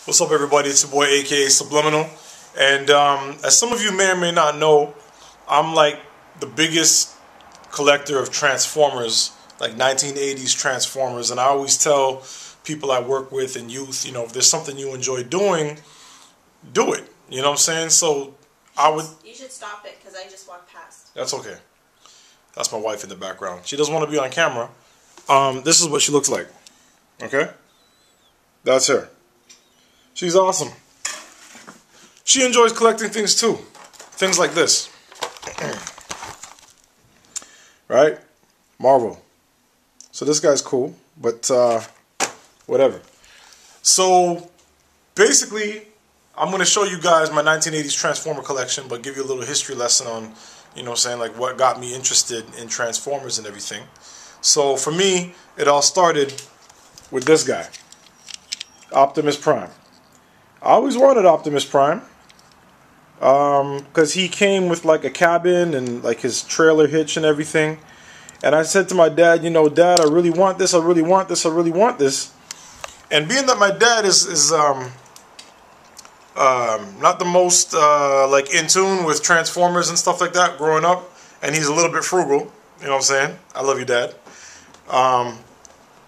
What's up, everybody? It's your boy, a.k.a. Subliminal. And as some of you may or may not know, I'm like the biggest collector of Transformers, like 1980s Transformers. And I always tell people I work with and youth, if there's something you enjoy doing, do it. You know what I'm saying? So I would... You should stop it, because I just walked past. That's okay. That's my wife in the background. She doesn't want to be on camera. This is what she looks like. Okay? That's her. She's awesome. She enjoys collecting things too. Things like this. Right? Marvel. So this guy's cool, but whatever. So basically, I'm going to show you guys my 1980s Transformer collection, but give you a little history lesson on, like what got me interested in Transformers and everything. So for me, it all started with this guy, Optimus Prime. I always wanted Optimus Prime because he came with like a cabin and like his trailer hitch and everything. And I said to my dad, Dad, I really want this, I really want this, I really want this. And being that my dad is not the most like in tune with Transformers and stuff like that growing up, and he's a little bit frugal, you know what I'm saying? I love you, Dad.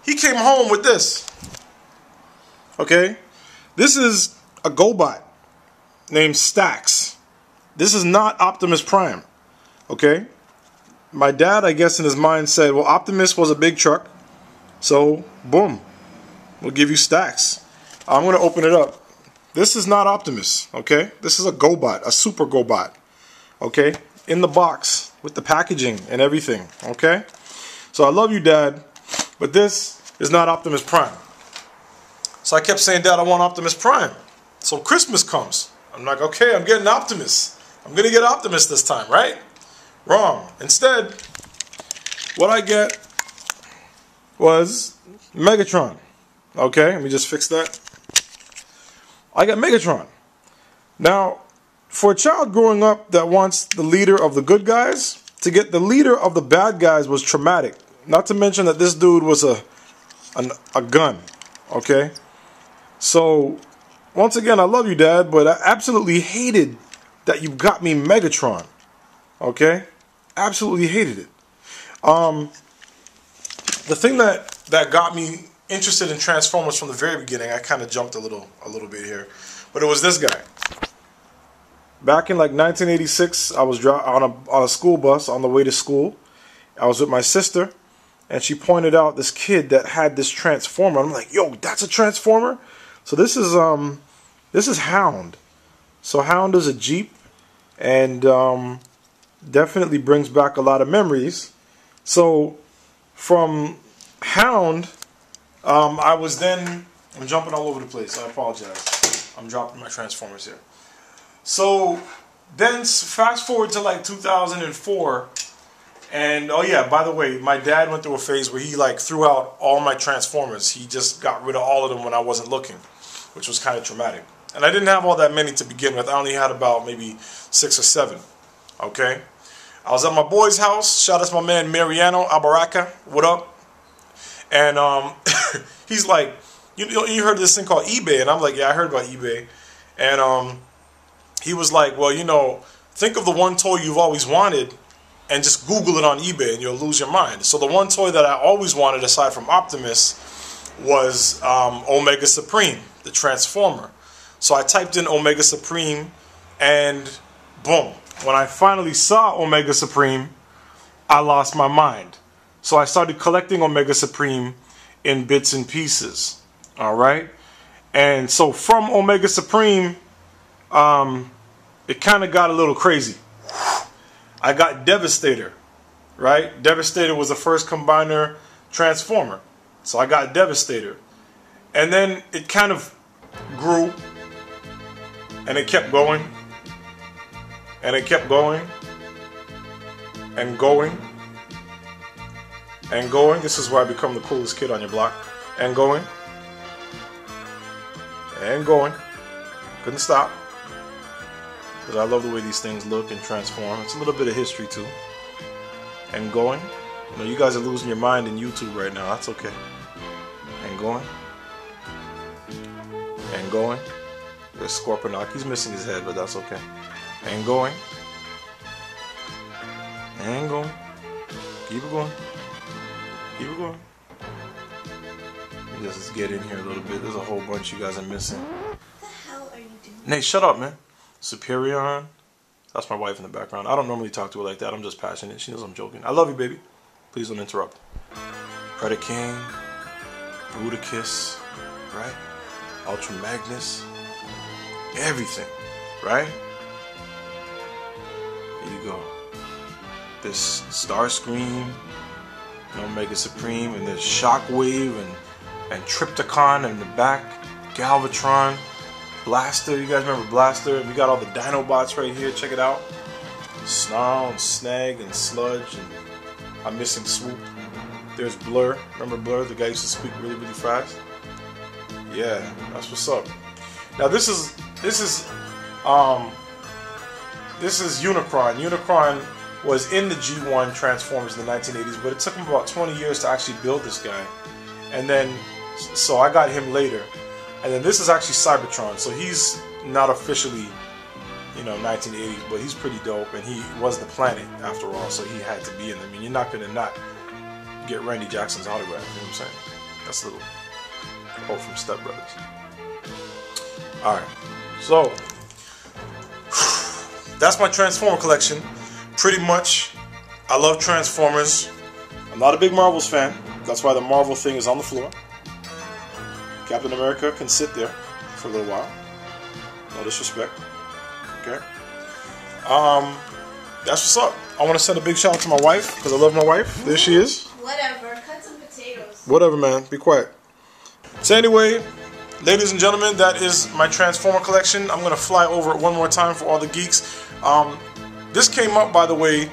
He came home with this. Okay? This is a GoBot named Stax. This is not Optimus Prime. Okay? My dad, I guess in his mind said, well, Optimus was a big truck, so boom, we'll give you Stax. I'm going to open it up. This is not Optimus, okay? This is a GoBot, a super GoBot, okay? In the box with the packaging and everything, okay? So I love you, Dad, but this is not Optimus Prime. So I kept saying, Dad, I want Optimus Prime. So Christmas comes. I'm like, okay, I'm getting Optimus. I'm going to get Optimus this time, right? Wrong. Instead, what I get was Megatron. Okay, let me just fix that. I got Megatron. Now, for a child growing up that wants the leader of the good guys, to get the leader of the bad guys was traumatic. Not to mention that this dude was a gun. Okay? So, once again, I love you, Dad, but I absolutely hated that you got me Megatron. Okay? Absolutely hated it. The thing that got me interested in Transformers from the very beginning, I kind of jumped a little bit here, but it was this guy. Back in like 1986, I was on a school bus on the way to school. I was with my sister, and she pointed out this kid that had this Transformer. I'm like, yo, that's a Transformer? So this is Hound. So Hound is a Jeep, and definitely brings back a lot of memories. So from Hound, I'm jumping all over the place. I apologize. I'm dropping my Transformers here. So then fast forward to like 2004, and oh yeah, by the way, my dad went through a phase where he like threw out all my Transformers. He just got rid of all of them when I wasn't looking, which was kind of traumatic. And I didn't have all that many to begin with. I only had about maybe 6 or 7. Okay? I was at my boy's house. Shout out to my man Mariano Albaraka. What up? And he's like, you heard of this thing called eBay? And I'm like, yeah, I heard about eBay. And he was like, well, think of the one toy you've always wanted and just Google it on eBay and you'll lose your mind. So the one toy that I always wanted, aside from Optimus, was Omega Supreme, the Transformer. So I typed in Omega Supreme, and boom. When I finally saw Omega Supreme, I lost my mind. So I started collecting Omega Supreme in bits and pieces. All right? And so from Omega Supreme, it kind of got a little crazy. I got Devastator, right? Devastator was the first combiner Transformer. So I got Devastator. And then it kind of grew, and it kept going, and it kept going, and going, and going. This is where I become the coolest kid on your block. And going, and going. Couldn't stop. Because I love the way these things look and transform. It's a little bit of history too. And going. You guys are losing your mind in YouTube right now. That's okay. And going. And going. There's Scorponok. He's missing his head, but that's okay. And going. And going. Keep it going. Keep it going. Let's just get in here a little bit. There's a whole bunch you guys are missing. What the hell are you doing? Nate, shut up, man. Superior. That's my wife in the background. I don't normally talk to her like that. I'm just passionate. She knows I'm joking. I love you, baby. Please don't interrupt. Predator King. Bruticus. Right? Ultra Magnus. Everything. Right? Here you go. This Starscream. Omega Supreme. And there's Shockwave and Trypticon in the back. Galvatron. Blaster, you guys remember Blaster? We got all the Dinobots right here, check it out. Snarl and Snag and Sludge, and I'm missing Swoop. There's Blur, remember Blur, the guy used to speak really, really fast? Yeah, that's what's up. Now this is Unicron. Unicron was in the G1 Transformers in the 1980s, but it took him about 20 years to actually build this guy. And then, so I got him later. And then this is actually Cybertron, so he's not officially, 1980s, but he's pretty dope, and he was the planet after all, so he had to be in there. I mean, you're not gonna not get Randy Jackson's autograph, you know what I'm saying? That's a little quote from Step Brothers. Alright, so that's my Transformer collection. Pretty much, I love Transformers. I'm not a big Marvels fan, that's why the Marvel thing is on the floor. Captain America can sit there for a little while. No disrespect. Okay. That's what's up. I want to send a big shout out to my wife because I love my wife. There she is. Whatever. Cut some potatoes. Whatever, man. Be quiet. So anyway, ladies and gentlemen, that is my Transformer collection. I'm gonna fly over it one more time for all the geeks. This came up, by the way,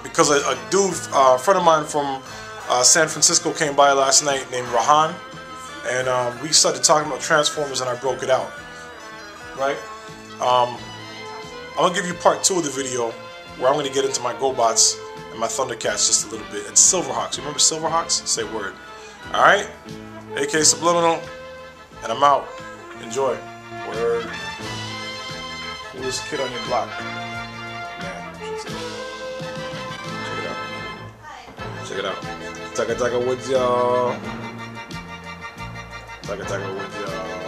because a friend of mine from San Francisco came by last night named Rahan. And we started talking about Transformers and I broke it out, right? I'm going to give you part 2 of the video where I'm going to get into my GoBots and my Thundercats just a little bit. And Silverhawks, remember Silverhawks? Say word. Alright? a.k.a. Subliminal, and I'm out. Enjoy. Word. Coolest kid on your block. Man, check it out. Check it out. Taka taka with y'all. Taka with y'all.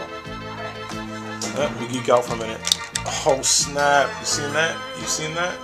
Let me geek out for a minute. Oh snap! You seen that? You seen that?